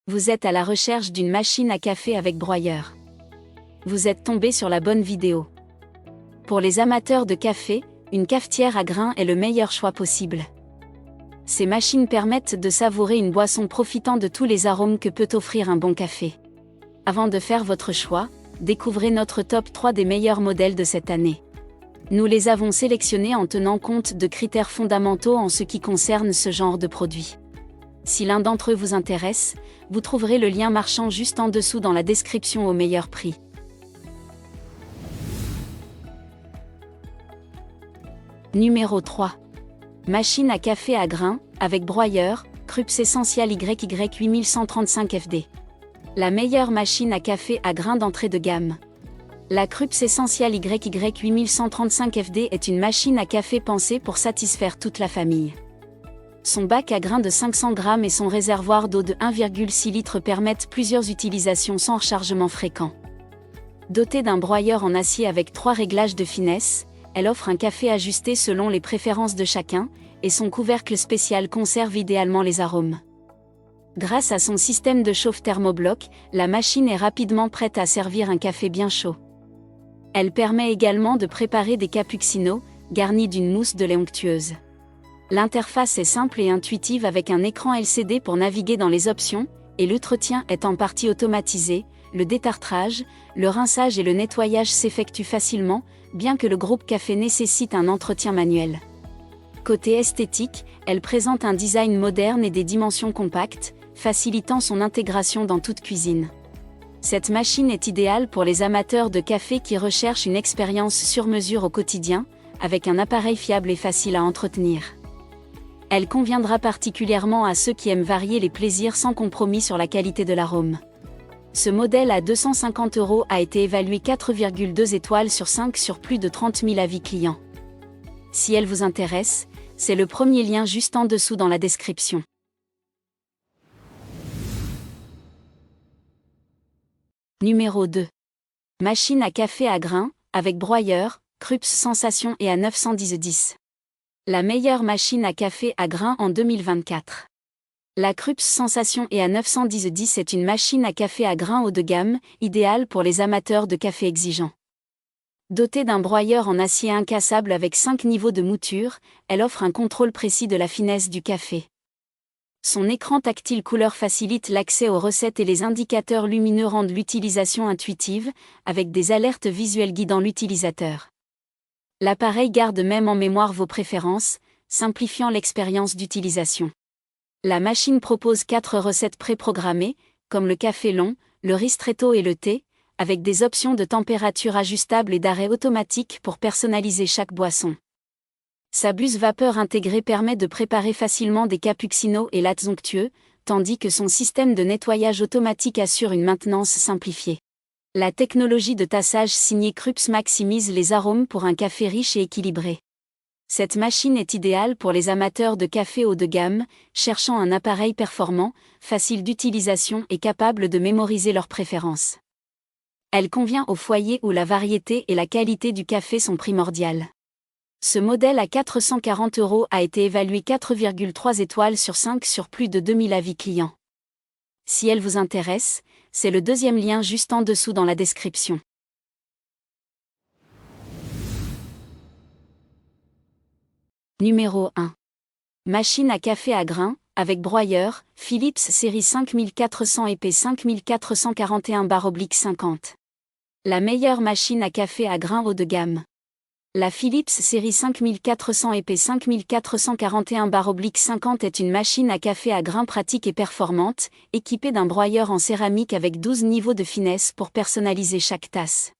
Vous êtes à la recherche d'une machine à café avec broyeur. Vous êtes tombé sur la bonne vidéo. Pour les amateurs de café, une cafetière à grains est le meilleur choix possible. Ces machines permettent de savourer une boisson profitant de tous les arômes que peut offrir un bon café. Avant de faire votre choix, découvrez notre top 3 des meilleurs modèles de cette année. Nous les avons sélectionnés en tenant compte de critères fondamentaux en ce qui concerne ce genre de produit. Si l'un d'entre eux vous intéresse, vous trouverez le lien marchand juste en dessous dans la description au meilleur prix. Numéro 3. Machine à café à grains, avec broyeur, Krups Essential YY 8135 FD. La meilleure machine à café à grains d'entrée de gamme. La Krups Essential YY 8135 FD est une machine à café pensée pour satisfaire toute la famille. Son bac à grains de 500 grammes et son réservoir d'eau de 1,6 litres permettent plusieurs utilisations sans rechargement fréquent. Dotée d'un broyeur en acier avec 3 réglages de finesse, elle offre un café ajusté selon les préférences de chacun, et son couvercle spécial conserve idéalement les arômes. Grâce à son système de chauffe thermobloc, la machine est rapidement prête à servir un café bien chaud. Elle permet également de préparer des cappuccinos, garnis d'une mousse de lait onctueuse. L'interface est simple et intuitive avec un écran LCD pour naviguer dans les options, et l'entretien est en partie automatisé. Le détartrage, le rinçage et le nettoyage s'effectuent facilement, bien que le groupe café nécessite un entretien manuel. Côté esthétique, elle présente un design moderne et des dimensions compactes, facilitant son intégration dans toute cuisine. Cette machine est idéale pour les amateurs de café qui recherchent une expérience sur mesure au quotidien, avec un appareil fiable et facile à entretenir. Elle conviendra particulièrement à ceux qui aiment varier les plaisirs sans compromis sur la qualité de l'arôme. Ce modèle à 250 € a été évalué 4,2 étoiles sur 5 sur plus de 30 000 avis clients. Si elle vous intéresse, c'est le premier lien juste en dessous dans la description. Numéro 2. Machine à café à grains, avec broyeur, Krups Sensation et à 910. La meilleure machine à café à grains en 2024. La Krups Sensation et à 910 est une machine à café à grains haut de gamme, idéale pour les amateurs de café exigeants. Dotée d'un broyeur en acier incassable avec 5 niveaux de mouture, elle offre un contrôle précis de la finesse du café. Son écran tactile couleur facilite l'accès aux recettes et les indicateurs lumineux rendent l'utilisation intuitive, avec des alertes visuelles guidant l'utilisateur. L'appareil garde même en mémoire vos préférences, simplifiant l'expérience d'utilisation. La machine propose 4 recettes préprogrammées, comme le café long, le ristretto et le thé, avec des options de température ajustables et d'arrêt automatique pour personnaliser chaque boisson. Sa buse vapeur intégrée permet de préparer facilement des cappuccinos et lattes onctueux, tandis que son système de nettoyage automatique assure une maintenance simplifiée. La technologie de tassage signée Krups maximise les arômes pour un café riche et équilibré. Cette machine est idéale pour les amateurs de café haut de gamme, cherchant un appareil performant, facile d'utilisation et capable de mémoriser leurs préférences. Elle convient au foyer où la variété et la qualité du café sont primordiales. Ce modèle à 440 € a été évalué 4,3 étoiles sur 5 sur plus de 2000 avis clients. Si elle vous intéresse, c'est le deuxième lien juste en dessous dans la description. Numéro 1. Machine à café à grains, avec broyeur, Philips série 5400 EP 5441/50. La meilleure machine à café à grains haut de gamme. La Philips série 5400 EP 5441/50 est une machine à café à grains pratique et performante, équipée d'un broyeur en céramique avec 12 niveaux de finesse pour personnaliser chaque tasse.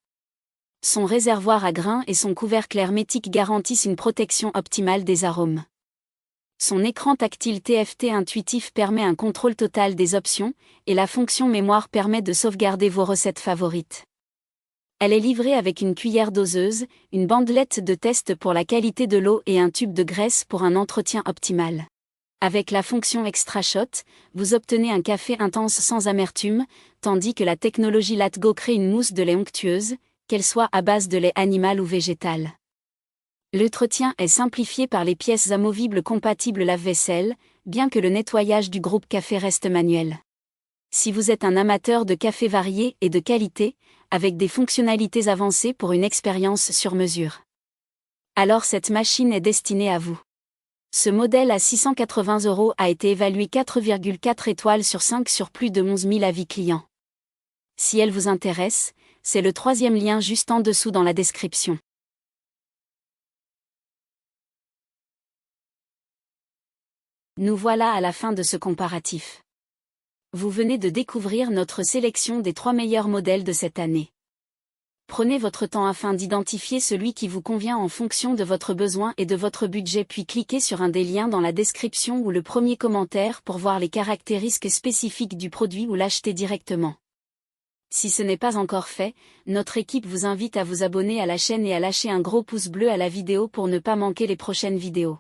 Son réservoir à grains et son couvercle hermétique garantissent une protection optimale des arômes. Son écran tactile TFT intuitif permet un contrôle total des options, et la fonction mémoire permet de sauvegarder vos recettes favorites. Elle est livrée avec une cuillère doseuse, une bandelette de test pour la qualité de l'eau et un tube de graisse pour un entretien optimal. Avec la fonction Extra Shot, vous obtenez un café intense sans amertume, tandis que la technologie LatGo crée une mousse de lait onctueuse, qu'elle soit à base de lait animal ou végétal. L'entretien est simplifié par les pièces amovibles compatibles lave-vaisselle, bien que le nettoyage du groupe café reste manuel. Si vous êtes un amateur de café varié et de qualité, avec des fonctionnalités avancées pour une expérience sur mesure, alors cette machine est destinée à vous. Ce modèle à 680 € a été évalué 4,4 étoiles sur 5 sur plus de 11 000 avis clients. Si elle vous intéresse, c'est le troisième lien juste en dessous dans la description. Nous voilà à la fin de ce comparatif. Vous venez de découvrir notre sélection des 3 meilleurs modèles de cette année. Prenez votre temps afin d'identifier celui qui vous convient en fonction de votre besoin et de votre budget, puis cliquez sur un des liens dans la description ou le premier commentaire pour voir les caractéristiques spécifiques du produit ou l'acheter directement. Si ce n'est pas encore fait, notre équipe vous invite à vous abonner à la chaîne et à lâcher un gros pouce bleu à la vidéo pour ne pas manquer les prochaines vidéos.